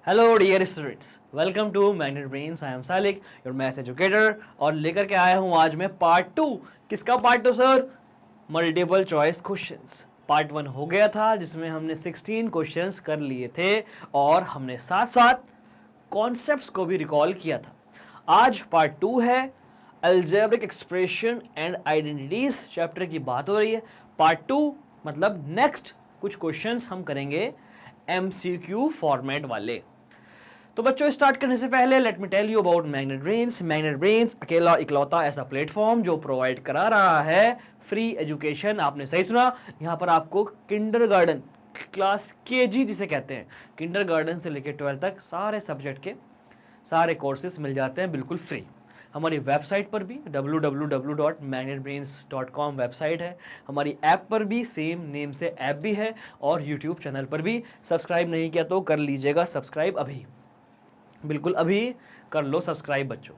Hello dear students, welcome to Magnet Brains. I am Salik, your maths educator, और लेकर के आया हूं आज मैं पार्ट 2। किसका part 2 sir? Multiple choice questions. Part 1 हो गया था जिसमें हमने 16 क्वेश्चंस कर लिए थे और हमने साथ साथ कॉन्सेप्ट्स को भी रिकॉल किया था। आज पार्ट 2 है, algebraic expression and identities chapter की बात हो रही है। पार्ट 2 मतलब नेक्स्ट कुछ क्वेश्चंस हम करेंगे MCQ फॉर्मेट वाले। तो बच्चों, स्टार्ट करने से पहले let me tell you about Magnet Brains. Magnet Brains अकेला इकलौता ऐसा प्लेटफॉर्म जो प्रोवाइड करा रहा है फ्री एजुकेशन। आपने सही सुना, यहाँ पर आपको किंडरगार्टन क्लास KG जिसे कहते हैं, किंडरगार्टन से लेकर 12 तक सारे सब्जेक्ट के सारे कोर्सेज मिल जाते हैं बिल्कुल फ्री। हमारी वेबसाइट पर भी www.magnetbrains.com वेबसाइट है। हमारी ऐप पर भी सेम नेम से ऐप भी है और यूट्यूब चैनल पर भी। सब्सक्राइब नहीं किया तो कर लीजिएगा सब्सक्राइब अभी, बिल्कुल अभी कर लो सब्सक्राइब बच्चों।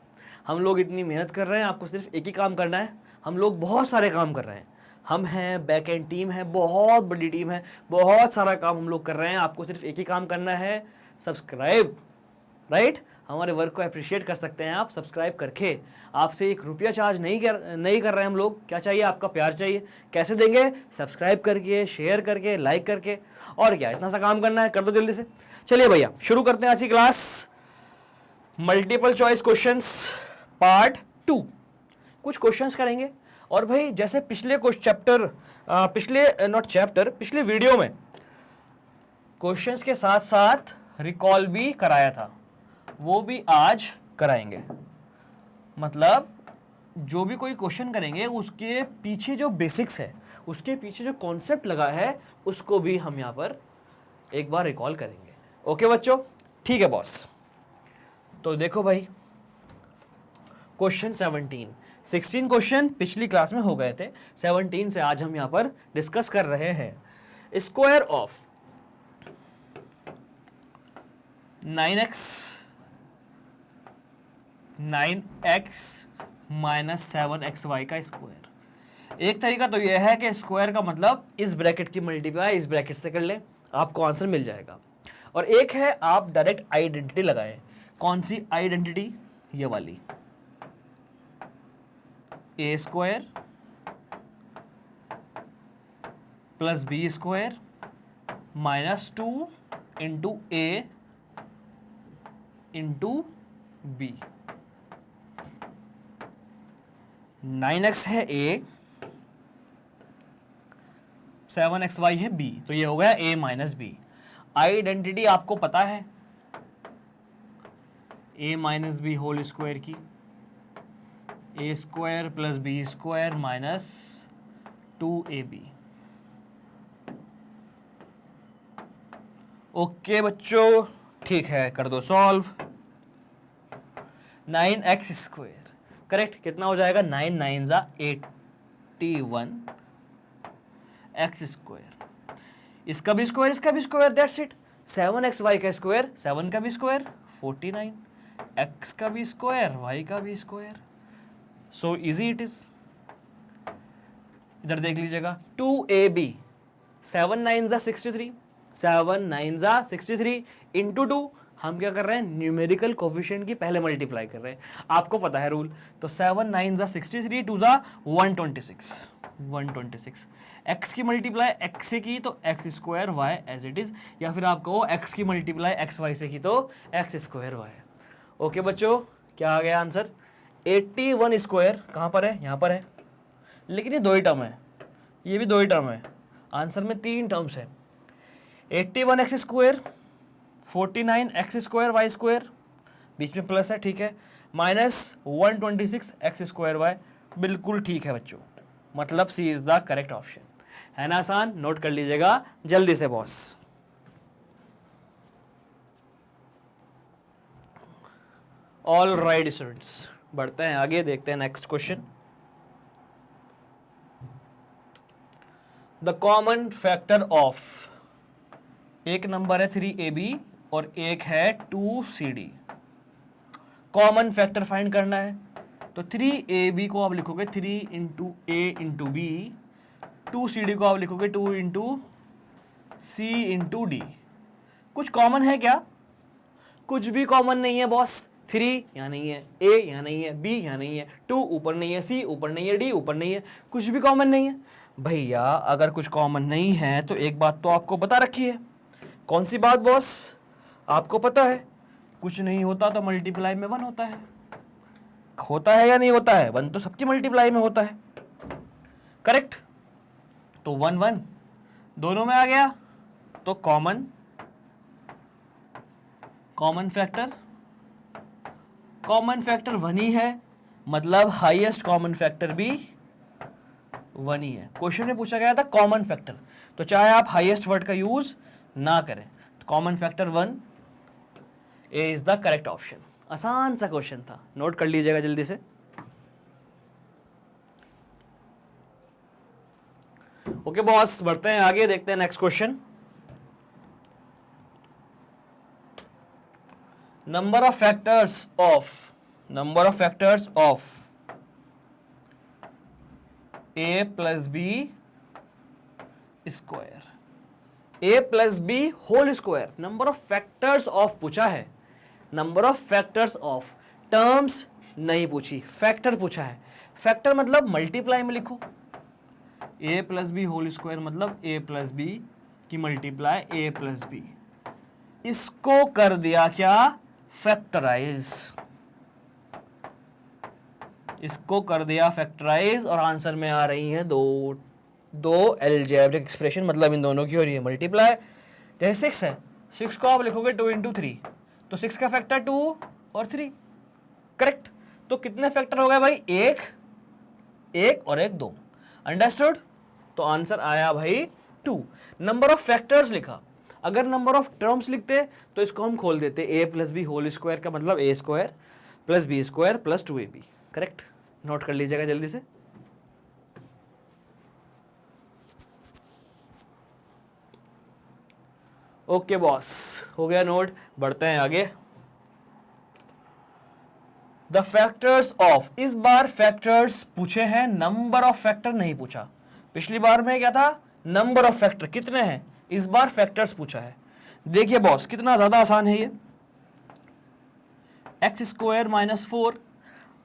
हम लोग इतनी मेहनत कर रहे हैं, आपको सिर्फ एक ही काम करना है। हम लोग बहुत सारे काम कर रहे हैं, हम हैं बैक एंड टीम है, बहुत बड़ी टीम है, बहुत सारा काम हम लोग कर रहे हैं। आपको सिर्फ एक ही काम करना है, सब्सक्राइब। राइट, हमारे वर्क को अप्रिशिएट कर सकते हैं आप सब्सक्राइब करके। आपसे 1 रुपया चार्ज नहीं कर रहे हैं हम लोग। क्या चाहिए? आपका प्यार चाहिए। कैसे देंगे? सब्सक्राइब करके, शेयर करके, लाइक करके। और क्या, इतना सा काम करना है, कर दो जल्दी से। चलिए भैया, शुरू करते हैं आज की class. Multiple choice questions part 2। कुछ क्वेश्चंस करेंगे और भाई जैसे पिछले पिछले वीडियो में क्वेश्चंस के साथ साथ रिकॉल भी कराया था, वो भी आज कराएंगे। मतलब जो भी कोई क्वेश्चन करेंगे उसके पीछे जो बेसिक्स है, उसके पीछे जो कॉन्सेप्ट लगा है, उसको भी हम यहां पर एक बार रिकॉल करेंगे। ओके बच्चों, ठीक है बॉस। तो देखो भाई, क्वेश्चन 16 क्वेश्चन पिछली क्लास में हो गए थे। 17 से आज हम यहां पर डिस्कस कर रहे हैं। Square of 9x minus 7xy का स्क्वायर। एक तरीका तो यह है कि स्क्वायर का मतलब इस ब्रैकेट की मल्टीप्लाई इस ब्रैकेट से कर लें, आपको आंसर मिल जाएगा। और एक है आप डायरेक्ट आइडेंटिटी लगाएं। कौन सी आइडेंटिटी? ये वाली, a square plus b square minus 2 into a into b। 9x है a, 7xy है b, तो ये हो गया a माइनस b। आइडेंटिटी आपको पता है, a minus B whole square की, a square plus b square minus 2ab। Okay बच्चों, ठीक है, कर दो सॉल्व। 9x स्क्वायर करेक्ट, कितना हो जाएगा? 9 9 जा 81 x स्क्वायर, इसका भी स्क्वायर, इसका भी स्क्वायर, दैट्स इट। 7xy का स्क्वायर, 7 का भी स्क्वायर 49, x का भी स्क्वायर, y का भी square. So easy it is. इधर देख लीजिएगा, 2ab, 7 9 जा 63, 7 9 जा 63 इंटू 2। हम क्या कर रहे हैं? न्यूमेरिकल कोफिशिएंट की पहले मल्टीप्लाई कर रहे हैं, आपको पता है रूल। तो 7 9 जा 63, 2 जा 126। x की मल्टीप्लाई x से की तो x square y as it is, या फिर आप कहो x की मल्टीप्लाई x y से की तो x स्क्वायर y। ओके बच्चों, क्या आ गया आंसर? 81 स्क्वायर कहाँ पर है? यहाँ पर है, लेकिन ये 2 ही टर्म है, ये भी 2 ही टर्म है। आंसर में 3 टर्म्स है। 81x square, 49x square Y square, बीच में प्लस है, ठीक है, माइनस 126x स्क्वायर वाई। बिल्कुल ठीक है बच्चों, मतलब सी इज द करेक्ट ऑप्शन। है ना आसान? नोट कर लीजिएगा जल्दी से बॉस। ऑल राइट स्टूडेंट्स, बढ़ते हैं आगे, देखते हैं next question. The common factor of, एक नंबर है 3ab और एक है 2cd। कॉमन फैक्टर फाइंड करना है, तो 3ab को आप लिखोगे 3 into a into B, 2cd को आप लिखोगे 2 इंटू c इंटू डी। कुछ कॉमन है क्या? कुछ भी कॉमन नहीं है बॉस। 3 यहाँ नहीं है, A यहाँ नहीं है, B यहाँ नहीं है, 2 ऊपर नहीं है, C ऊपर नहीं है, D ऊपर नहीं है, कुछ भी कॉमन नहीं है। भैया अगर कुछ कॉमन नहीं है तो एक बात तो आपको बता रखी है। कौन सी बात बॉस? आपको पता है कुछ नहीं होता तो मल्टीप्लाई में 1 होता है। होता है या नहीं होता है? 1 तो सबकी मल्टीप्लाई में होता है, करेक्ट। तो 1 1 दोनों में आ गया, तो कॉमन फैक्टर 1 ही है, मतलब हाईएस्ट कॉमन फैक्टर भी 1 ही है। क्वेश्चन में पूछा गया था कॉमन फैक्टर, तो चाहे आप हाईएस्ट वर्ड का यूज ना करें, तो common factor 1 is the correct option. आसान सा क्वेश्चन था, नोट कर लीजिएगा जल्दी से। ओके बॉस, बढ़ते हैं आगे, देखते हैं next question. number of factors of a plus b square, a plus b whole square। number of factors of पूछा है, number of factors of, terms नहीं पूछी, फैक्टर पूछा है। फैक्टर मतलब मल्टीप्लाई में लिखो, a plus b whole square मतलब a plus b की मल्टीप्लाई a plus b, इसको कर दिया क्या? फैक्टराइज। इसको कर दिया फैक्टराइज और आंसर में आ रही है दो अलजेब्रिक एक्सप्रेशन, मतलब इन दोनों की हो रही है मल्टीप्लाई। जैसे 6 है, 6 को आप लिखोगे 2 × 3, तो 6 का फैक्टर 2 और 3, करेक्ट। तो कितने फैक्टर हो गए भाई? एक और एक 2, अंडरस्टूड। तो आंसर आया भाई 2। नंबर ऑफ फैक्टर्स लिखा, अगर नंबर ऑफ टर्म्स लिखते तो इसको हम खोल देते, a plus B whole square का मतलब a square plus B square plus 2ab, correct. Note कर लीजिएगा जल्दी से। ओके बॉस, हो गया नोट, बढ़ते हैं आगे। द फैक्टर्स ऑफ, इस बार फैक्टर्स पूछे हैं, नंबर ऑफ फैक्टर नहीं पूछा। पिछली बार में क्या था? नंबर ऑफ फैक्टर कितने हैं, इस बार फैक्टर्स पूछा है। देखिए बॉस कितना ज्यादा आसान है ये। x² - 4,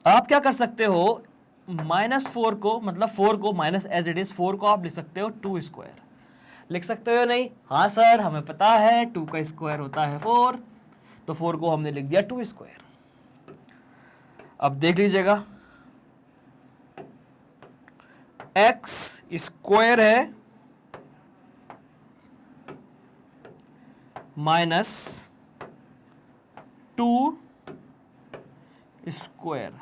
आप क्या कर सकते हो, -4 को, मतलब 4 को माइनस एज इट इज 4 को आप लिख सकते हो 2² लिख सकते हो नहीं? हाँ सर हमें पता है 2 का स्क्वायर होता है 4, तो 4 को हमने लिख दिया 2²। अब देख लीजिएगा, x² है -2²,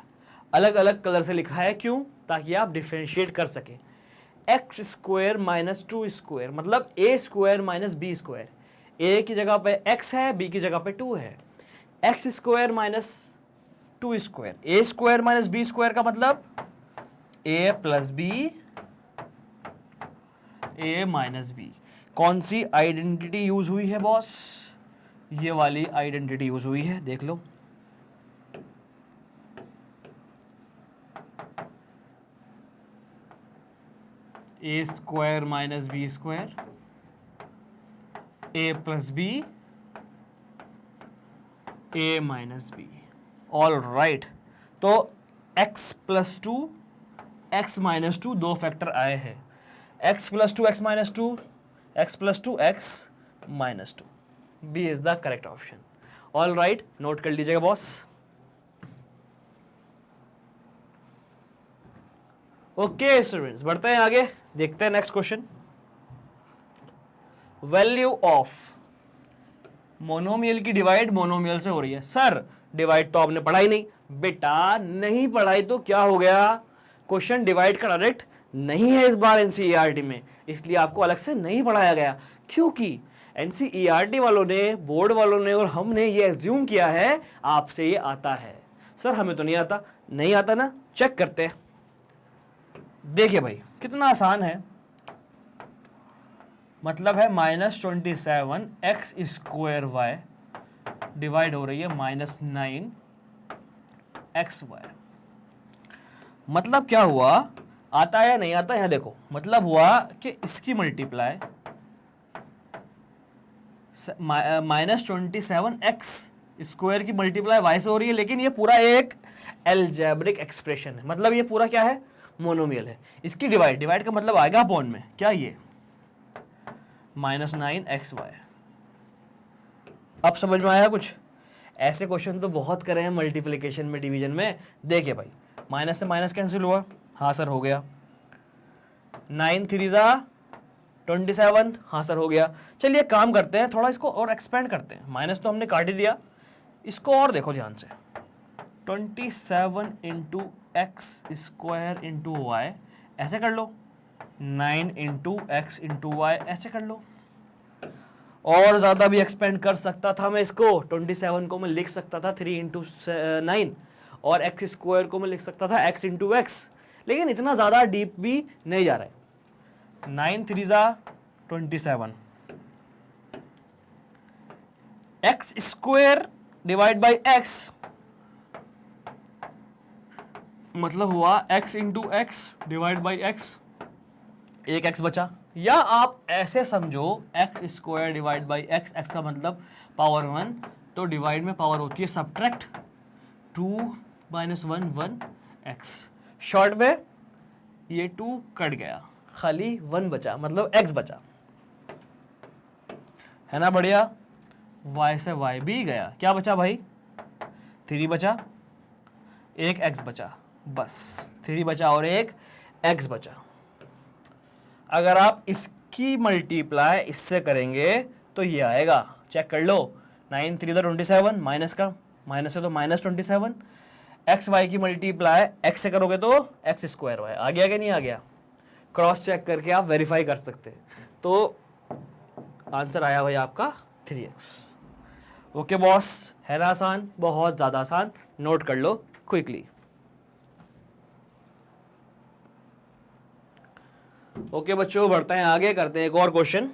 अलग अलग कलर से लिखा है, क्यों? ताकि आप डिफरेंशिएट कर सके। x² - 2² मतलब a² - b², a की जगह पे x है, b की जगह पे 2 है। x² - 2², a² - b² का मतलब a plus b, a minus b। कौन सी आइडेंटिटी यूज हुई है बॉस? ये वाली आइडेंटिटी यूज हुई है, देख लो। a² - b², a plus b, a minus b। All right, तो x + 2 x - 2 दो फैक्टर आए हैं, x + 2 x - 2, x + 2 x - 2, B is the correct option. All right, note कर लीजिएगा बॉस। ओके स्टूडेंट्स, बढ़ते हैं आगे, देखते हैं next question. Value of monomial की डिवाइड मोनोमियल से हो रही है। सर डिवाइड तो आपने पढ़ा ही नहीं। बेटा नहीं पढ़ाई तो क्या हो गया, क्वेश्चन डिवाइड का डायरेक्ट नहीं है इस बार एनसीईआरटी में, इसलिए आपको अलग से नहीं पढ़ाया गया, क्योंकि एनसीईआरटी वालों ने, बोर्ड वालों ने और हमने ये एज्यूम किया है आपसे ये आता है। सर हमें तो नहीं आता। नहीं आता ना, चेक करते हैं। देखिए भाई कितना आसान है, मतलब है -27x² डिवाइड हो रही है -9xy। मतलब क्या हुआ, आता है या नहीं आता? यहां देखो, मतलब हुआ कि इसकी मल्टीप्लाई -27x स्क्वायर की मल्टीप्लाई वाई से हो रही है, लेकिन ये पूरा एक एल्जेब्रिक एक्सप्रेशन है, मतलब ये पूरा क्या है, मोनोमियल है। इसकी डिवाइड का मतलब आएगा अपॉन में, क्या ये -9xy। अब समझ में आया कुछ? ऐसे क्वेश्चन तो बहुत करे हैं मल्टीप्लिकेशन में, डिवीजन में। देखिए भाई, माइनस से माइनस कैंसिल हुआ, हाँ सर हो गया। 9 3 27, हाँ सर हो गया। चलिए काम करते हैं, थोड़ा इसको और एक्सपेंड करते हैं। माइनस तो हमने काट ही दिया, इसको और देखो ध्यान से। 27 into x square into y, ऐसे कर लो। 9 इंटू एक्स इंटू वाई, ऐसे कर लो। और ज़्यादा भी एक्सपेंड कर सकता था मैं इसको। 27 को मैं लिख सकता था 3 इंटू 9, और एक्स स्क्वायर को मैं लिख सकता था x इंटू एक्स, लेकिन इतना ज़्यादा डीप भी नहीं जा रहा है। 9 3 27, x square divide by x, मतलब हुआ x into x divide by x, एक x बचा। या आप ऐसे समझो, x square divide by x, x का मतलब पावर 1, तो डिवाइड में पावर होती है सब्ट्रैक्ट, 2 - 1 1 x। शॉर्ट में ये 2 कट गया, खाली 1 बचा, मतलब x बचा, है ना बढ़िया। y से y भी गया, क्या बचा भाई, 3 बचा, एक x बचा, बस 3 बचा और एक x बचा। अगर आप इसकी मल्टीप्लाई इससे करेंगे तो ये आएगा, चेक कर लो। 9 3 27, माइनस का, माइनस है तो -27। एक्स वाई की मल्टीप्लाई एक्स से करोगे तो एक्स स्क्वायर वाई, आ गया कि नहीं आ गया? क्रॉस चेक करके आप वेरीफाई कर सकते हैं। तो आंसर आया भाई आपका 3x। ओके बॉस, है ना आसान, बहुत ज़्यादा आसान, नोट कर लो क्विकली। ओके बच्चों, बढ़ते हैं आगे, करते हैं एक और question.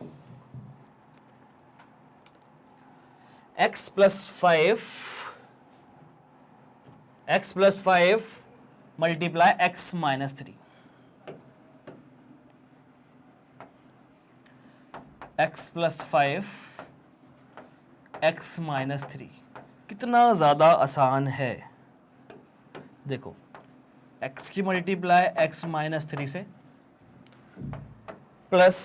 x + 5 multiply x - 3, x + 5 x - 3 कितना ज़्यादा आसान है। देखो, x की मल्टीप्लाई x - 3 से, प्लस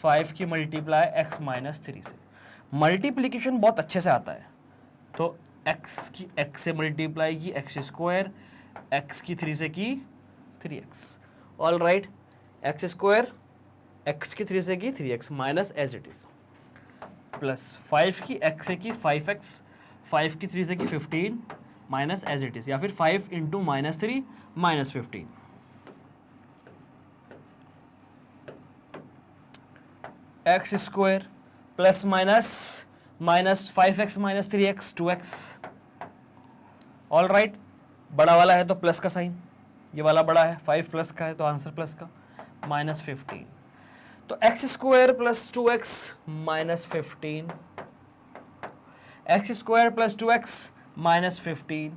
5 की मल्टीप्लाई x - 3 से। मल्टीप्लिकेशन बहुत अच्छे से आता है। तो x की x से मल्टीप्लाई की x स्क्वायर, x की 3 से की 3x। All right, x square x की 3 से की 3x minus as it is, plus 5 की x से की 5x, 5 की 3 से की 15 माइनस एज इट इज, या फिर 5 into -3 -15। X square plus minus 5x - 3x 2x। All right, बड़ा वाला है तो प्लस का साइन, ये वाला बड़ा है, 5 प्लस का है तो आंसर प्लस का, -15। तो x square plus 2x -15, x square plus 2x -15,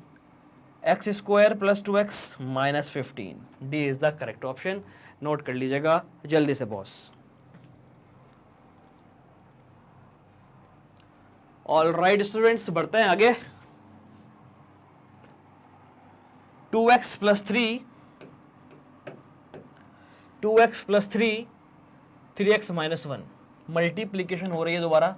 x square plus 2x -15। D is the correct option, note कर लीजिएगा जल्दी से बॉस। ऑल राइट स्टूडेंट्स, बढ़ते हैं आगे। 2x + 3, 2x + 3 3x - 1, मल्टीप्लीकेशन हो रही है दोबारा।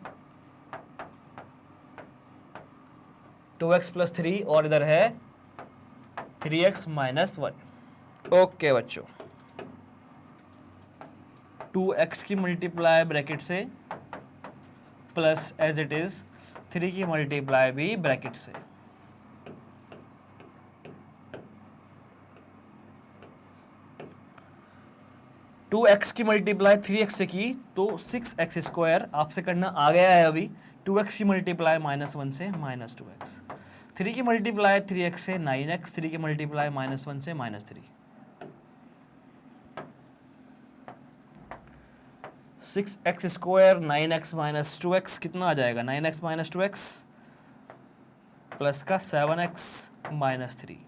2x + 3 और इधर है 3x - 1। ओके बच्चों, 2x की मल्टीप्लाई ब्रैकेट से, प्लस एज इट इज 3 की मल्टीप्लाई भी ब्रैकेट से। टू एक्स की मल्टीप्लाई 3x से की तो 6x स्क्वायर आपसे करना आ गया है अभी। 2x की मल्टीप्लाई -1 से -2x, 3 की मल्टीप्लाई 3x से 9x, 3 की मल्टीप्लाई -1 से -3, 6x स्क्वायर 9x - 2x कितना आ जाएगा, 9x - 2x प्लस का 7x - 3,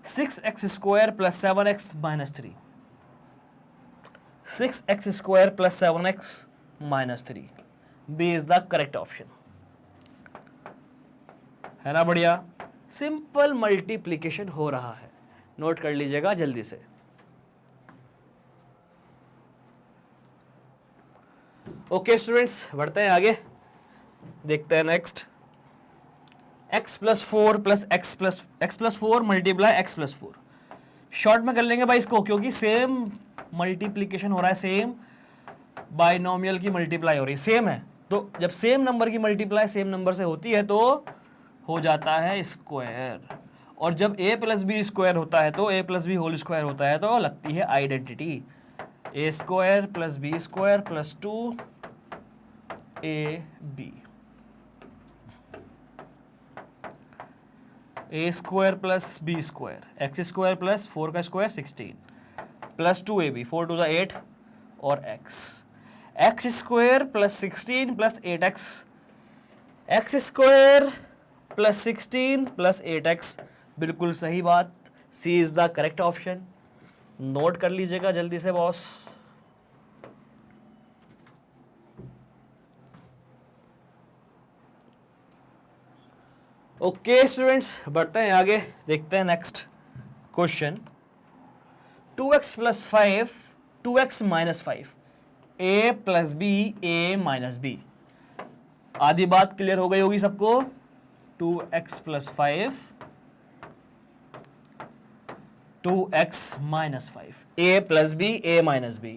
6x square plus 7x - 3, 6x square plus 7x - 3। B is the correct option, है ना बढ़िया। सिंपल मल्टीप्लिकेशन हो रहा है, नोट कर लीजिएगा जल्दी से। ओके स्टूडेंट्स, बढ़ते हैं आगे, देखते हैं next. x plus four plus x plus four multiply x plus four. Short में कर लेंगे भाई इसको, क्योंकि सेम मल्टीप्लीकेशन हो रहा है, सेम बाइनोमियल की मल्टीप्लाई हो रही है, सेम है। तो जब सेम नंबर की मल्टीप्लाई सेम नंबर से होती है तो हो जाता है स्क्वायर, और जब a प्लस बी स्क्वायर होता है तो a plus B whole square होता है तो लगती है identity, a square plus B square plus 2ab, a square plus B square x square plus 4 का square 16 plus 2ab, 4 to the 8 और x square plus 16 plus 8x, x square plus 16 plus 8x, बिल्कुल सही बात, C is the correct option. Note कर लीजिएगा जल्दी से boss. Okay students, बढ़ते हैं आगे, देखते हैं next question. 2x plus 5 2x minus 5 a plus B a minus B. आधी बात क्लियर हो गई होगी सबको। 2x plus 5 2x minus 5 a plus B a minus B,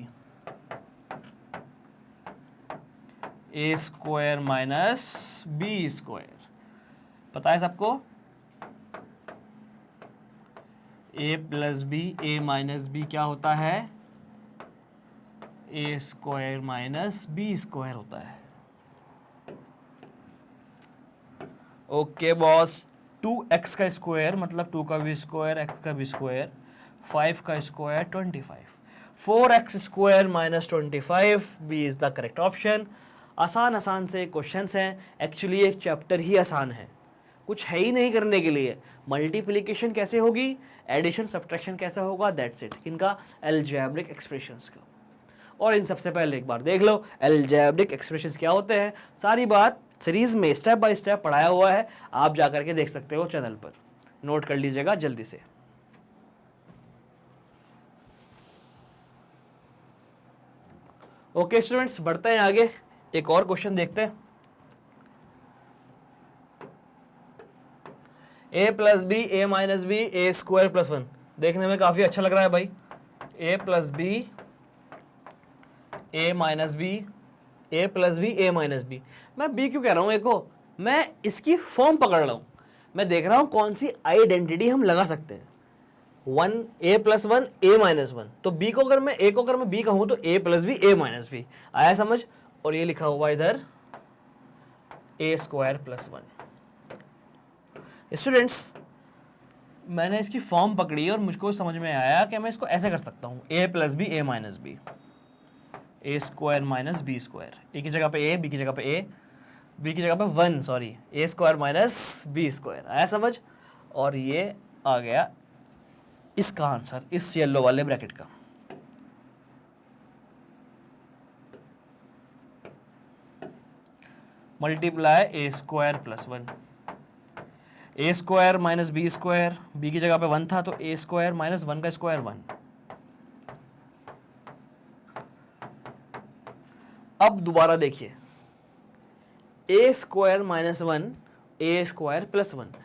a square minus B square, पता है सबको। a plus B a minus B क्या होता है, a square minus B square होता है। ओके बॉस, 2x का स्क्वायर मतलब 2 का बी स्क्वायर, x का बी स्क्वायर, 5 का square 25, 4x square minus 25, B is the correct option. आसान आसान से क्वेश्चंस हैं, एक्चुअली एक चैप्टर ही आसान है, कुछ है ही नहीं करने के लिए। मल्टीप्लिकेशन कैसे होगी, एडिशन सब्ट्रैक्शन कैसे होगा, दैट्स इट, इनका अलजेब्रिक एक्सप्रेशंस का। और इन सबसे पहले एक बार देख लो अलजेब्रिक एक्सप्रेशंस क्या होते हैं, सारी बात सीरीज में स्टेप बाय स्टेप पढ़ाया हुआ है, आप जाकर के देख सकते हो चैनल पर, नोट कर लीजिएगा जल्दी से। ओके स्टूडेंट्स, बढ़ते हैं आगे, एक और क्वेश्चन देखते हैं। a plus B A minus B A square plus 1, देखने में काफी अच्छा लग रहा है भाई। a plus B A minus B, A plus B A minus B. मैं b क्यों कह रहा हूं, एक को मैं इसकी फॉर्म पकड़ रहा हूं, मैं देख रहा हूं कौन सी आइडेंटिटी हम लगा सकते हैं। 1 a प्लस 1 a माइनस 1, तो b को अगर मैं a को अगर मैं b कहूं तो a plus B a minus B, आया समझ। और ये लिखा हुआ इधर a स्क्वायर प्लस 1। स्टूडेंट्स, मैंने इसकी फॉर्म पकड़ी और मुझको समझ में आया कि मैं इसको ऐसे कर सकता हूँ, a plus B a minus B, A square minus B square, A की जगह पे a, b की जगह पे a, b की जगह पे 1, सॉरी, ए स्क्वायर माइनस बी स्क्वायर, आया समझ। और ये आ गया इसका आंसर, इस येलो वाले ब्रैकेट का। Multiply A square plus 1, A square minus B square, B की जगह पे 1 था तो ए स्क्वायर माइनस 1 का स्क्वायर 1। अब दोबारा देखिए, ए square minus 1 A square plus 1,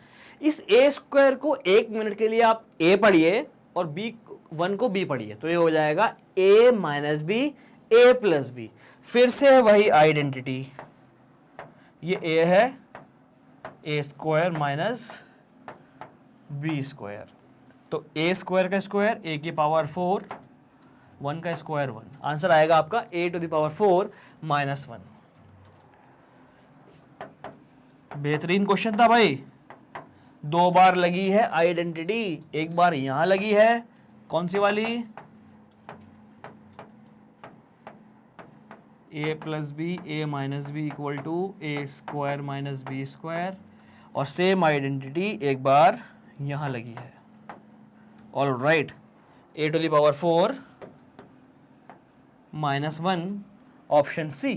इस ए स्क्वायर को 1 मिनट के लिए आप ए पढ़िए और बी 1 को बी पढ़िए, तो ये हो जाएगा ए minus B A plus B. फिर से है वही आइडेंटिटी, ये ए है A square minus B square, तो ए स्क्वायर का स्क्वायर ए की पावर 4, 1 का स्क्वायर 1, आंसर आएगा आपका ए टू द पावर 4 माइनस 1। बेहतरीन क्वेश्चन था भाई, 2 बार लगी है आइडेंटिटी, एक बार यहां लगी है, कौन सी वाली, A plus B A minus B equal to A square minus B square, और सेम आइडेंटिटी एक बार यहां लगी है। All right, A to the power 4 minus 1, option C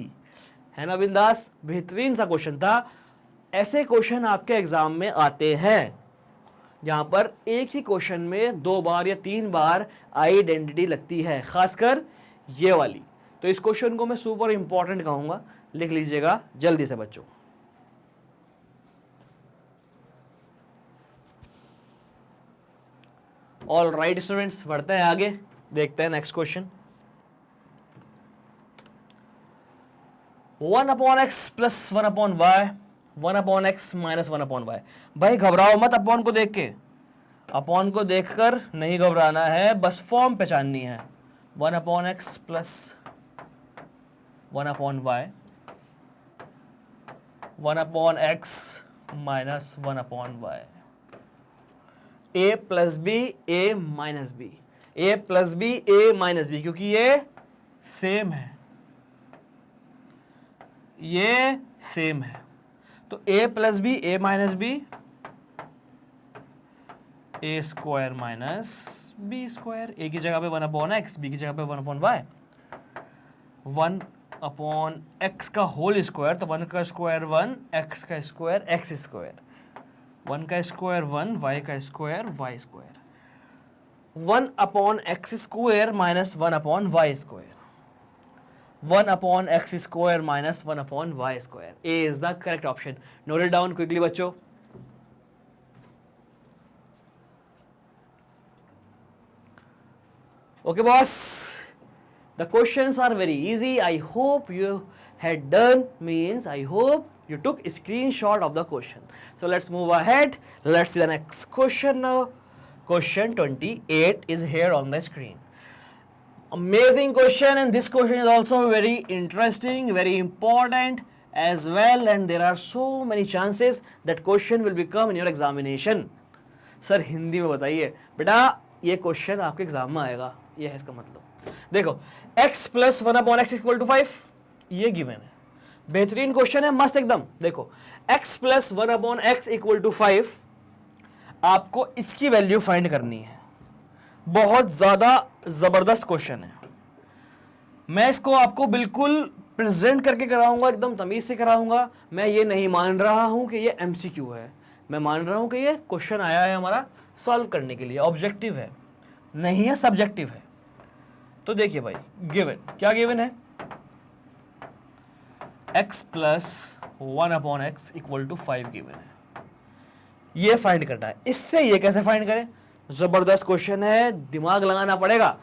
है ना बिंदास। बेहतरीन सा क्वेश्चन था, ऐसे क्वेश्चन आपके एग्जाम में आते हैं जहां पर एक ही क्वेश्चन में 2 बार या 3 बार आइडेंटिटी लगती है, खासकर ये वाली। तो इस क्वेश्चन को मैं सुपर इंपॉर्टेंट कहूंगा, लिख लीजिएगा जल्दी से बच्चों। ऑल राइट स्टूडेंट्स, बढ़ते हैं आगे, देखते हैं next question. 1/x plus 1/y, 1/x minus 1/y। भाई घबराओ मत अपॉन को देख के, अपॉन को देखकर नहीं घबराना है, बस फॉर्म पहचाननी है। 1/x plus 1/y, 1/x minus 1/y। a plus B, a minus B, a plus B, a minus B, क्योंकि ये सेम है, ये सेम है। तो a plus B, a minus B, a square minus B square. a की जगह पे 1/x, b की जगह पे 1/y। 1/x का होल स्क्वायर, तो 1 का स्क्वायर 1, x का स्क्वायर x स्क्वायर, 1 का स्क्वायर 1, y का square y square. 1/x square minus 1/y square, 1/x square minus 1/y square. A is the correct option. Note it down quickly बच्चों। Okay boss, the questions are very easy. I hope you had done, means I hope you took a screenshot of the question. So let's move ahead. Let's see the next question now. Question 28 is here on the screen. Amazing question, and this question is also very interesting, very important as well, and there are so many chances that question will become in your examination. Sir Hindi में बताइए बेटा, ये question आपके exam में आएगा, ये है इसका मतलब। देखो x plus 1/x equal to 5, ये गिवन है, बेहतरीन क्वेश्चन है, मस्त एकदम। देखो x plus 1/x equal to 5, आपको इसकी वैल्यू फाइंड करनी है। बहुत ज्यादा जबरदस्त क्वेश्चन है, मैं इसको आपको बिल्कुल प्रेजेंट करके कराऊंगा, एकदम तमीज से कराऊंगा। मैं ये नहीं मान रहा हूं कि ये एमसीक्यू है, मैं मान रहा हूं कि ये क्वेश्चन आया है हमारा सॉल्व करने के लिए, ऑब्जेक्टिव है, नहीं है सब्जेक्टिव है। तो देखिए भाई, गिवन क्या गिवन है, x plus 1/x equal to 5 given है, ये फाइंड करना है। इससे ये कैसे फाइंड करें, जबरदस्त क्वेश्चन है, दिमाग लगाना पड़ेगा।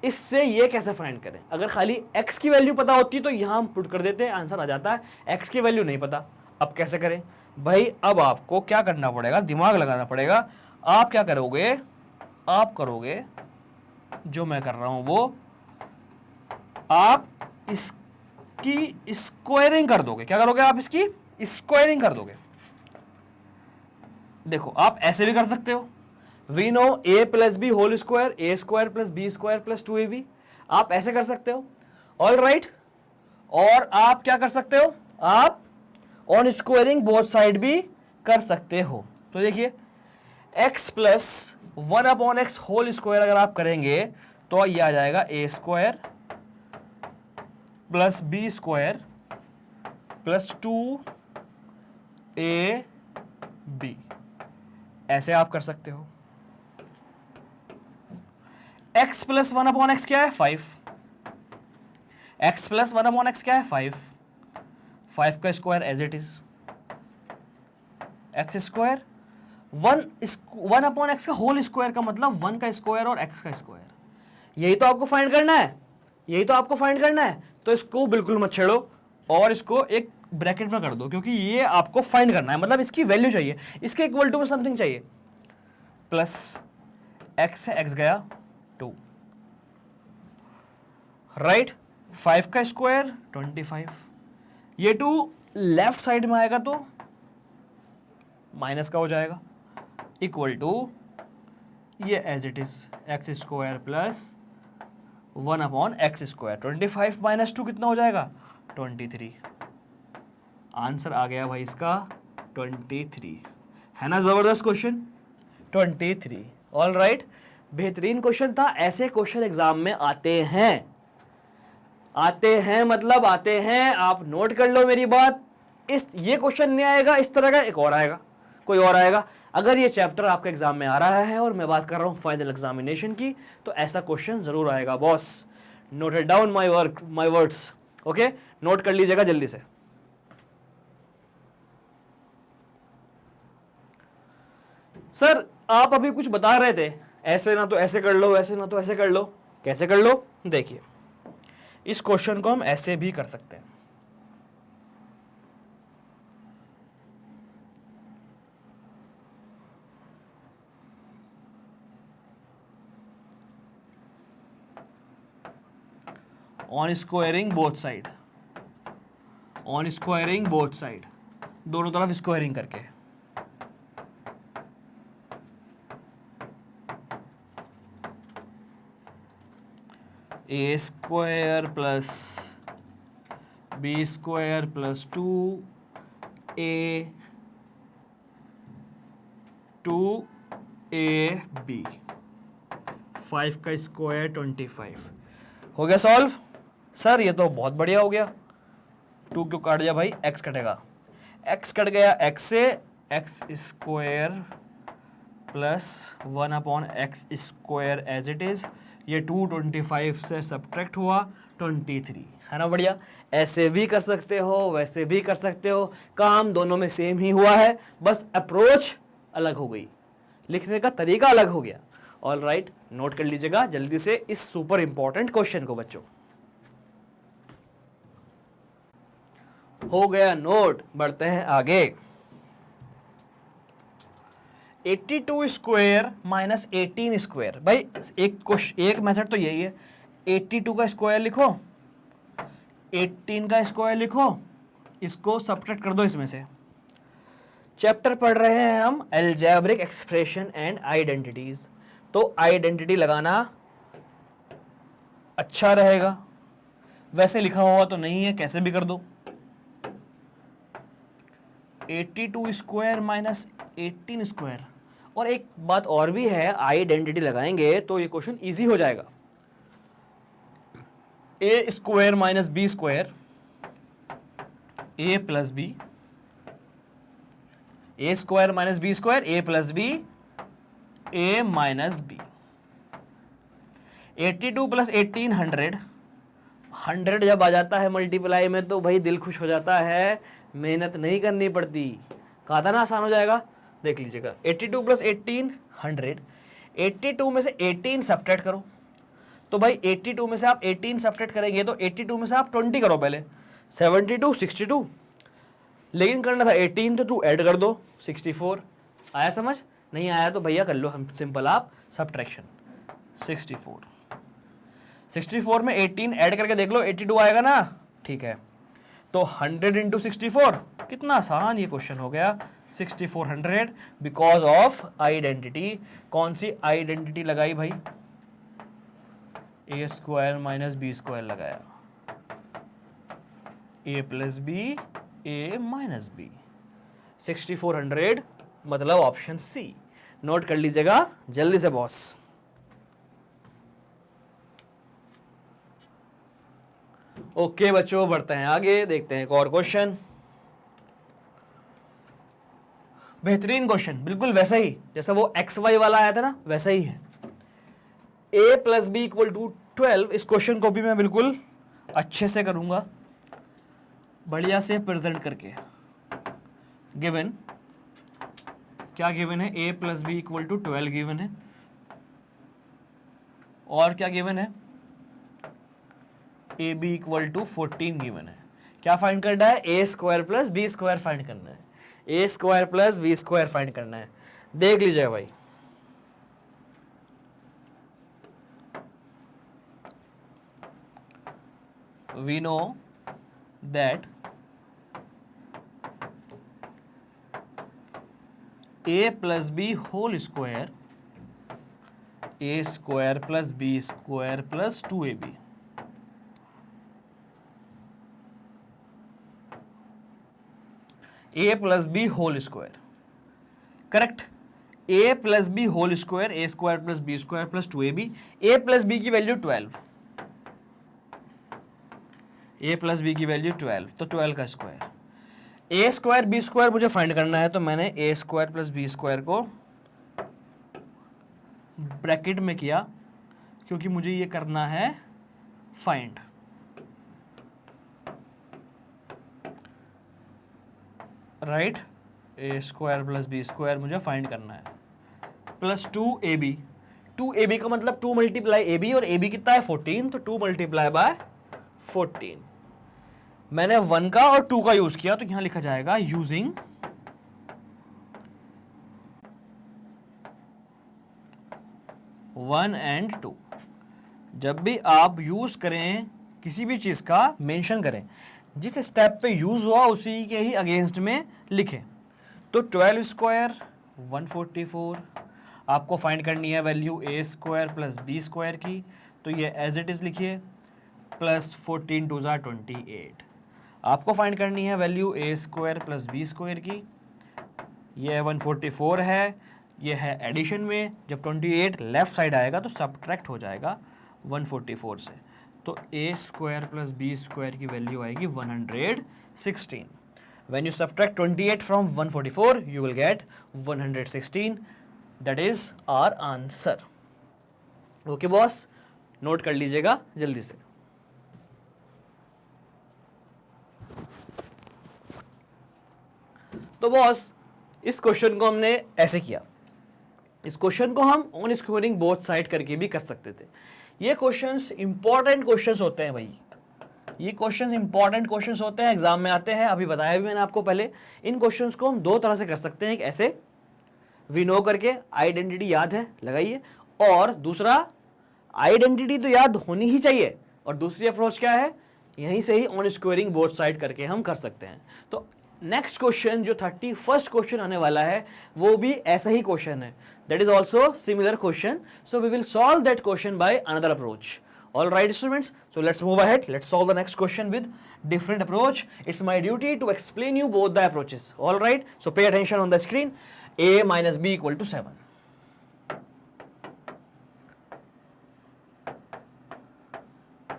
इससे ये कैसे फाइंड करें, अगर खाली x की वैल्यू पता होती तो यहां हम पुट कर देते, आंसर आ जाता है। x की वैल्यू नहीं पता, अब कैसे करें भाई, अब आपको क्या करना पड़ेगा, दिमाग लगाना पड़ेगा। आप क्या करोगे, आप करोगे जो मैं कर रहा हूं वो, आप इसकी स्क्वायरिंग कर दोगे। क्या करोगे, आप इसकी स्क्वायरिंग कर दोगे। देखो आप ऐसे भी कर सकते हो, we know a plus B whole square, a square plus B square plus 2ab, आप ऐसे कर सकते हो, ऑल राइट। और आप क्या कर सकते हो, आप ऑन स्क्वायरिंग बोथ साइड भी कर सकते हो। तो देखिए x plus 1/x whole square अगर आप करेंगे तो ये आ जाएगा a square plus B square plus 2ab, ऐसे आप कर सकते हो। x प्लस 1/x क्या है, 5। x प्लस 1/x क्या है, 5। 5 का square as it is, x square 1/x का होल स्क्वायर का मतलब 1 का स्क्वायर और x का स्क्वायर। यही तो आपको फाइंड करना है, यही तो आपको फाइंड करना है। तो इसको बिल्कुल मत छेड़ो और इसको एक ब्रैकेट में कर दो, क्योंकि ये आपको फाइंड करना है, मतलब इसकी वैल्यू चाहिए, इसके इक्वल टू में समथिंग चाहिए। प्लस x से x गया 2, राइट। 5 का स्क्वायर 25, ये 2 लेफ्ट साइड में आएगा तो माइनस का हो जाएगा, इक्वल टू ये as it is x square plus 1/x square. 25 minus 2 कितना हो जाएगा, 23। आंसर आ गया भाई इसका 23, है ना जबरदस्त क्वेश्चन, 23। ऑल राइट, बेहतरीन क्वेश्चन था। ऐसे क्वेश्चन एग्जाम में आते हैं, आते हैं मतलब आते हैं। आप नोट कर लो मेरी बात, ये क्वेश्चन नहीं आएगा, इस तरह का एक और आएगा, कोई और आएगा। अगर ये चैप्टर आपके एग्जाम में आ रहा है और मैं बात कर रहा हूँ फाइनल एग्जामिनेशन की, तो ऐसा क्वेश्चन जरूर आएगा boss. Note it down my words, okay, note कर लीजिएगा जल्दी से। सर आप अभी कुछ बता रहे थे, ऐसे ना तो ऐसे कर लो, ऐसे ना तो ऐसे कर लो। कैसे कर लो? देखिए, इस क्वेश्चन को हम ऐसे भी कर सकते हैं। On squaring both side, on squaring both side, दोनों तरफ स्क्वायरिंग करके। A square plus B square plus 2a 2ab, 5 का स्क्वायर 25 हो गया सॉल्व। सर ये तो बहुत बढ़िया हो गया। 2 क्यों काट दिया भाई? x कटेगा, x कट गया, x से X square plus 1/x square as it is. ये 225 से सब्ट्रैक्ट हुआ 23, है ना बढ़िया। ऐसे भी कर सकते हो, वैसे भी कर सकते हो, काम दोनों में सेम ही हुआ है, बस अप्रोच अलग हो गई, लिखने का तरीका अलग हो गया। ऑल राइट, नोट कर लीजिएगा जल्दी से इस सुपर इंपॉर्टेंट क्वेश्चन को बच्चों। हो गया नोट, बढ़ते हैं आगे। 82 स्क्वायर माइनस 18 स्क्वायर, भाई एक मेथड तो यही है। 82 का स्क्वायर लिखो, 18 का स्क्वायर लिखो, इसको सब्ट्रैक्ट कर दो इसमें से। चैप्टर पढ़ रहे हैं हम अलजेब्रिक एक्सप्रेशन एंड आइडेंटिटीज, तो आइडेंटिटी लगाना अच्छा रहेगा। वैसे लिखा हुआ तो नहीं है, कैसे भी कर दो। 82 स्क्वायर माइनस 18 स्क्वायर, और एक बात और भी है, आइडेंटिटी लगाएंगे तो ये क्वेश्चन इजी हो जाएगा। ए square minus B square, A plus B, A square minus B square, A plus B, A minus B. 82 plus 18 100, 100 जब आ जाता है मल्टीप्लाई में तो भाई दिल खुश हो जाता है, मेहनत नहीं करनी पड़ती। कहा था ना आसान हो जाएगा, देख लीजिएगा। 82 प्लस 18 100, 82 में से 18 सब्ट्रैक्ट करो, तो भाई 82 में से आप 18 सब्ट्रैक्ट करेंगे तो 82 में से आप 20 करो पहले, 72 62, लेकिन करना था 18 तो 2 ऐड कर दो 64। आया समझ? नहीं आया तो भैया कर लो हम सिंपल आप सब्ट्रैक्शन। 64 में 18 ऐड करके देख लो, 82 आएगा ना, ठीक है। तो 100 इंटू 64, कितना आसान ये क्वेश्चन हो गया। 6400 बिकॉज ऑफ आइडेंटिटी। कौन सी आइडेंटिटी लगाई भाई? ए स्क्वायर माइनस बी स्क्वायर लगाया, ए plus B, A minus B. 6400 मतलब ऑप्शन सी। नोट कर लीजिएगा जल्दी से बॉस। ओके बच्चों, बढ़ते हैं आगे, देखते हैं एक और क्वेश्चन। बेहतरीन क्वेश्चन, बिल्कुल वैसा ही जैसा वो एक्स वाई वाला आया था ना, वैसा ही है। a plus B equal to 12, इस क्वेश्चन को भी मैं बिल्कुल अच्छे से करूंगा, बढ़िया से प्रेजेंट करके। गिवन क्या गिवन है? a plus B equal to 12 given है, और क्या गिवन है? A B equal to 14 given है। क्या फाइंड करना है? A square plus B square find करना है, A square plus B square find करना है। देख लीजिए भाई, we know that A plus B whole square, A square plus B square plus 2ab, A plus B whole square, correct. A plus B whole square, A square plus B square plus 2ab। A plus B की value 12, A plus B की value 12, तो 12 का square. A square B square मुझे find करना है, तो मैंने A square plus B square को ब्रैकेट में किया, क्योंकि मुझे ये करना है find. Right, A square plus B square मुझे फाइंड करना है, प्लस 2ab। 2ab का मतलब 2 मल्टीप्लाई ab, और ab कितना है 14, तो 2 मल्टीप्लाई बाय 14। मैंने 1 का और 2 का यूज किया, तो यहां लिखा जाएगा यूजिंग 1 and 2। जब भी आप यूज करें किसी भी चीज का मेंशन करें, जिस स्टेप पे यूज हुआ उसी के ही अगेंस्ट में लिखें। तो 12 स्क्वायर 144, आपको फाइंड करनी है वैल्यू ए स्क्वायर प्लस बी स्क्वायर की, तो ये एज इट इज लिखिए, प्लस 14 2 ज़ा 28। आपको फाइंड करनी है वैल्यू ए स्क्वायर प्लस बी स्क्वायर की, ये 144 है, ये है एडिशन में, जब 28 लेफ्ट साइड आएगा तो सब्ट्रैक्ट हो जाएगा 144 से, तो ए स्क्वायर प्लस बी स्क्वायर की वैल्यू आएगी 116। When you subtract 28 from 144, you will get 116. That is our answer. Okay, boss? Note कर लीजिएगा जल्दी से। तो बॉस, इस क्वेश्चन को हमने ऐसे किया। इस क्वेश्चन को हम ऑन स्क्वायरिंग बोथ साइड करके भी कर सकते थे। ये क्वेश्चंस इंपॉर्टेंट क्वेश्चंस होते हैं भाई, ये क्वेश्चंस इंपॉर्टेंट क्वेश्चंस होते हैं, एग्जाम में आते हैं। अभी बताया भी मैंने आपको पहले। इन क्वेश्चंस को हम दो तरह से कर सकते हैं, एक ऐसे वी नो करके, आइडेंटिटी याद है लगाइए, और दूसरा आइडेंटिटी तो याद होनी ही चाहिए, और दूसरी अप्रोच क्या है, यहीं से ही ऑन स्क्वायरिंग बोथ साइड करके हम कर सकते हैं। तो नेक्स्ट क्वेश्चन जो 31st क्वेश्चन आने वाला है वो भी ऐसा ही क्वेश्चन है, that is also similar question, so we will solve that question by another approach. All right, students, so let's move ahead. Let's solve the next question with different approach. It's my duty to explain you both the approaches. All right, so pay attention on the screen. A minus B equal to 7.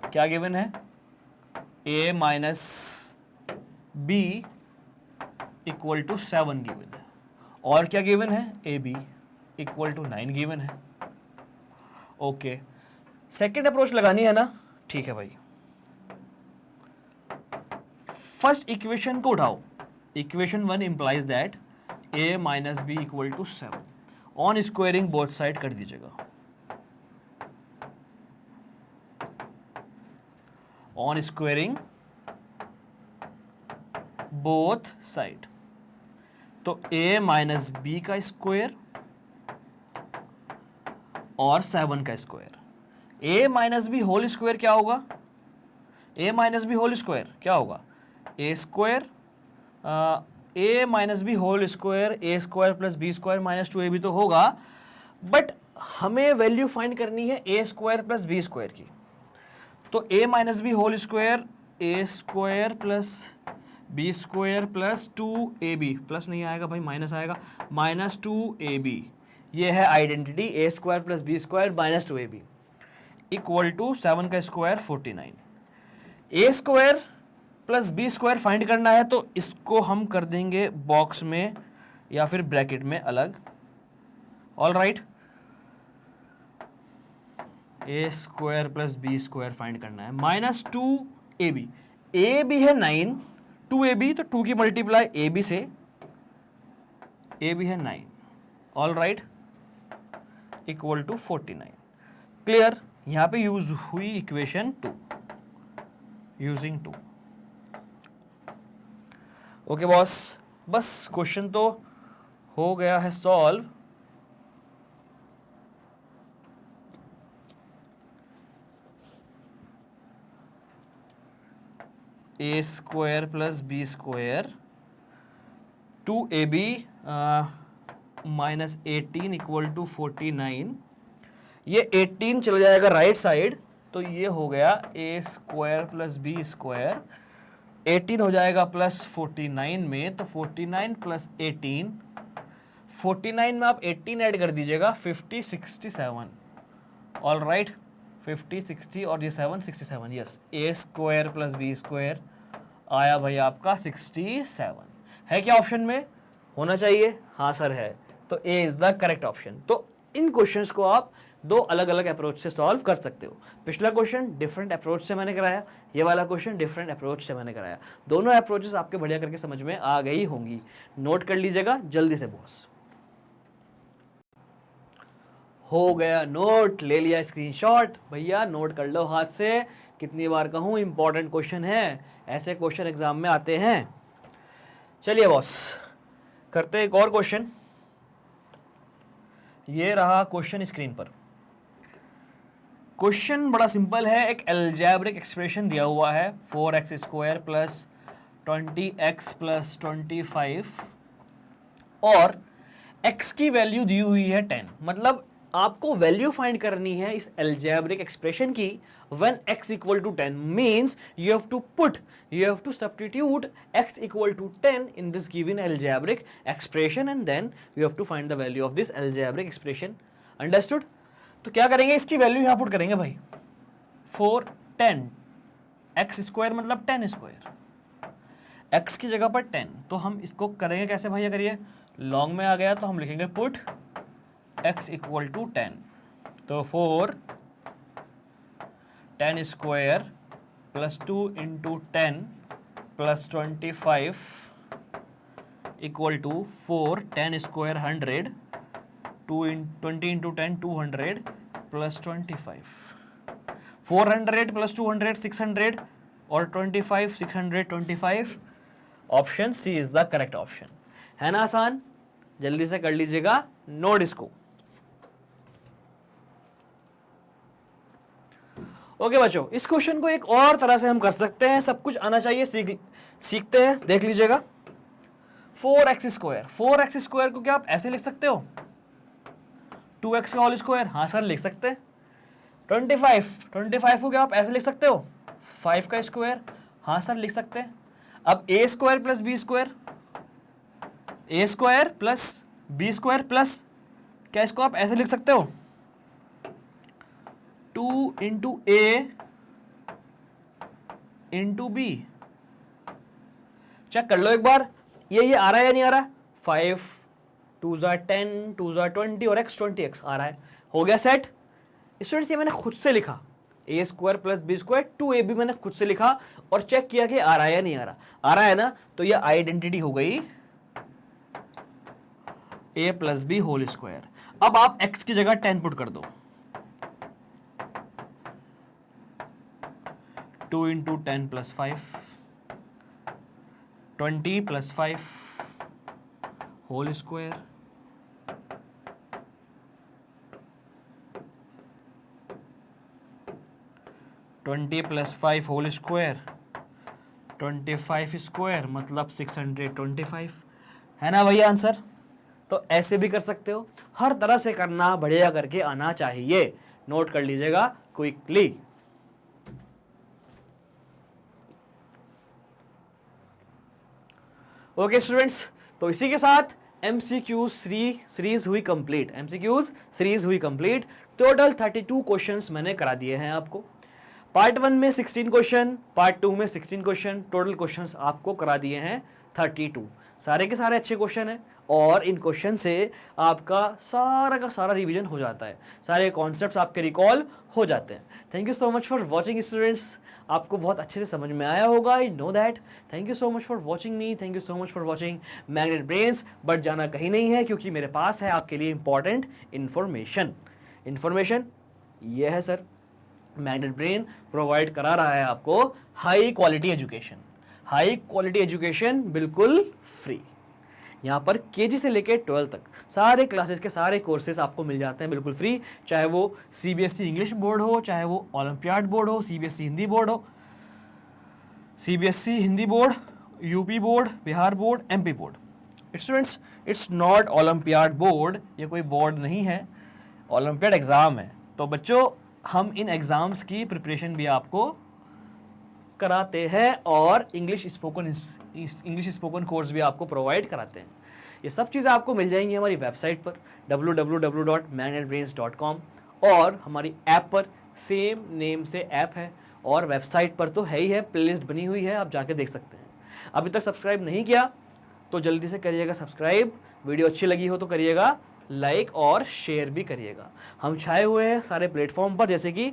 क्या given है? A minus B equal to 7 given है, और क्या given है? AB equal to 9 given है। Okay. Second approach लगानी है ना, ठीक है भाई। फर्स्ट इक्वेशन को उठाओ, equation 1 implies that a minus B equal to 7, on squaring both side कर दीजिएगा, ऑन स्क्वायरिंग बोथ साइड। तो a माइनस बी का स्क्वायर और 7 का स्क्वायर, a minus B whole square क्या होगा, a minus B whole square क्या होगा, a square, a minus B whole square, a square plus B square minus 2ab तो होगा, बट हमें वैल्यू फाइंड करनी है a square plus B square की। तो a minus B whole square, a square plus B square plus 2ab, plus नहीं आएगा भाई, माइनस आएगा, माइनस 2ab, ये है identity, a square plus B square minus 2ab equal to 7 का square 49। A square plus B square find करना है, तो इसको हम कर देंगे बॉक्स में या फिर ब्रैकेट में अलग। All right, A square plus B square find करना है, माइनस 2ab, ए बी है 9, 2ab तो 2 की मल्टीप्लाई ए बी से, ए बी है 9। All right, equal to 49। Clear, यहां पे यूज हुई इक्वेशन 2, यूजिंग 2। ओके बॉस, बस क्वेश्चन तो हो गया है solve. A square plus B square 2ab minus 18 equal to 49, ये 18 चला जाएगा राइट साइड, तो ये हो गया ए स्क्वायर प्लस बी स्क्वायर, 18 हो जाएगा प्लस 49 में, तो 49 प्लस 18, 49 में आप 18 ऐड कर दीजिएगा, 50 67। ऑल राइट, 50 60 और ये 7 67, यस, ए स्क्वायर प्लस बी स्क्वायर आया भाई आपका 67। है क्या ऑप्शन में? होना चाहिए, हाँ सर है, तो ए इज द करेक्ट ऑप्शन। तो इन क्वेश्चंस को आप दो अलग अलग अप्रोच से सॉल्व कर सकते हो। पिछला क्वेश्चन डिफरेंट अप्रोच से मैंने कराया, ये वाला क्वेश्चन डिफरेंट अप्रोच से मैंने कराया। दोनों अप्रोचेस आपके बढ़िया करके समझ में आ गई होंगी। नोट कर लीजिएगा जल्दी से बॉस। हो गया नोट, ले लिया स्क्रीनशॉट, भैया नोट कर लो हाथ से। कितनी बार कहूं, इंपॉर्टेंट क्वेश्चन है, ऐसे क्वेश्चन एग्जाम में आते हैं। चलिए बॉस, करते हैं एक और क्वेश्चन। ये रहा क्वेश्चन स्क्रीन पर। क्वेश्चन बड़ा सिंपल है, एक अलजेब्रिक एक्सप्रेशन दिया हुआ है 4x² प्लस 20x प्लस 25 और x की वैल्यू दी हुई है 10। मतलब आपको वैल्यू फाइंड करनी है इस अलजेब्रिक एक्सप्रेशन की when x equal to 10 means you have to substitute x equal to 10 in this given algebraic expression and then you have to find the value of this algebraic expression. Understood? तो क्या करेंगे, इसकी value यहाँ put करेंगे भाई 4 10 x² मतलब 10 square, x की जगह पर 10, तो हम इसको करेंगे कैसे भैया, करिए। लॉन्ग में आ गया तो हम लिखेंगे पुट x इक्वल टू 10, तो 4 10 square plus 2 into 10 plus 25 equal to 4 10 square 100 20 into 10 200 plus 25 400 plus 200 600 और 25 625। Option C is the correct option. है ना आसान? जल्दी से कर लीजिएगा नोट इसको। ओके बच्चों, इस क्वेश्चन को एक और तरह से हम कर सकते हैं, सब कुछ आना चाहिए, सीखते हैं। देख लीजिएगा 4x² को क्या आप ऐसे लिख सकते हो 2x का होल स्क्वायर? हाँ सर लिख सकते हैं। 25 को क्या आप ऐसे लिख सकते हो 5 का स्क्वायर? हाँ सर लिख सकते हैं। अब a² plus b² a² plus b² plus क्या इसको आप ऐसे लिख सकते हो 2 इंटू ए इंटू बी। चेक कर लो एक बार, ये आ रहा है या नहीं आ रहा? 5 2 10 2 20 और x 20x आ रहा है। हो गया सेट। स्टूडेंट्स ये मैंने खुद से लिखा a² प्लस b² 2ab मैंने खुद से लिखा और चेक किया कि आ रहा है या नहीं आ रहा। आ रहा है ना, तो ये आइडेंटिटी हो गई a plus B whole square. अब आप x की जगह 10 पुट कर दो, 2 into 10 plus 5 20 plus 5 whole square 20 plus 5 whole square 25 square मतलब 625। है ना भैया आंसर? तो ऐसे भी कर सकते हो, हर तरह से करना बढ़िया करके आना चाहिए। नोट कर लीजिएगा क्विकली। ओके स्टूडेंट्स, तो इसी के साथ MCQ सीरीज हुई कंप्लीट। MCQs सीरीज हुई कंप्लीट। टोटल 32 क्वेश्चंस मैंने करा दिए हैं आपको। पार्ट 1 में 16 क्वेश्चन, पार्ट 2 में 16 क्वेश्चन, टोटल क्वेश्चंस आपको करा दिए हैं 32। सारे के सारे अच्छे क्वेश्चन हैं और इन क्वेश्चन से आपका सारा का सारा रिवीजन हो जाता है, सारे कॉन्सेप्ट्स आपके रिकॉल हो जाते हैं। Thank you so much for watching students. आपको बहुत अच्छे से समझ में आया होगा, I know that. Thank you so much for watching me, thank you so much for watching magnet brains. But जाना कहीं नहीं है क्योंकि मेरे पास है आपके लिए इंपॉर्टेंट इन्फॉर्मेशन ये है सर, मैग्नेट ब्रेन प्रोवाइड करा रहा है आपको हाई क्वालिटी एजुकेशन बिल्कुल फ्री। यहाँ पर केजी से लेकर 12 तक सारे क्लासेस के सारे कोर्सेज आपको मिल जाते हैं बिल्कुल फ्री, चाहे वो CBSE इंग्लिश बोर्ड हो, चाहे वो ओलंपियाड बोर्ड हो, CBSE हिंदी बोर्ड हो, CBSE Hindi board, UP board, Bihar board, MP board. Students it's not olympiad board, ये कोई बोर्ड नहीं है, ओलंपियाड एग्ज़ाम है। तो बच्चों हम इन एग्ज़ाम्स की प्रिपरेशन भी आपको कराते हैं और इंग्लिश स्पोकन कोर्स भी आपको प्रोवाइड कराते हैं। ये सब चीज़ें आपको मिल जाएंगी हमारी वेबसाइट पर www.magnetbrains.com और हमारी ऐप पर, सेम नेम से ऐप है और वेबसाइट पर तो है ही है, प्लेलिस्ट बनी हुई है, आप जाके देख सकते हैं। अभी तक सब्सक्राइब नहीं किया तो जल्दी से करिएगा सब्सक्राइब, वीडियो अच्छी लगी हो तो करिएगा लाइक और शेयर भी करिएगा। हम छाए हुए हैं सारे प्लेटफॉर्म पर, जैसे कि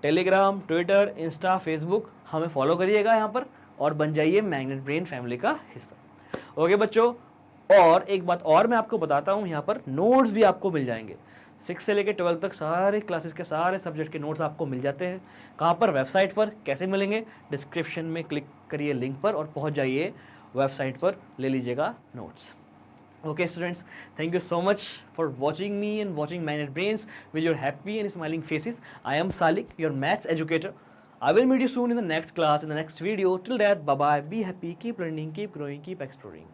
टेलीग्राम, ट्विटर, इंस्टा, फेसबुक। हमें फॉलो करिएगा यहाँ पर और बन जाइए मैग्नेट ब्रेन फैमिली का हिस्सा। ओके बच्चों, और एक बात और मैं आपको बताता हूँ, यहाँ पर नोट्स भी आपको मिल जाएंगे। 6 से लेकर 12 तक सारे क्लासेस के सारे सब्जेक्ट के नोट्स आपको मिल जाते हैं। कहाँ पर? वेबसाइट पर। कैसे मिलेंगे? डिस्क्रिप्शन में क्लिक करिए लिंक पर और पहुँच जाइए वेबसाइट पर, ले लीजिएगा notes. Okay students, thank you so much for watching me and watching Magnet Brains with your happy and smiling faces. I am Salik, your maths educator. I will meet you soon in the next class, in the next video. Till that, bye bye, be happy, keep learning, keep growing, keep exploring.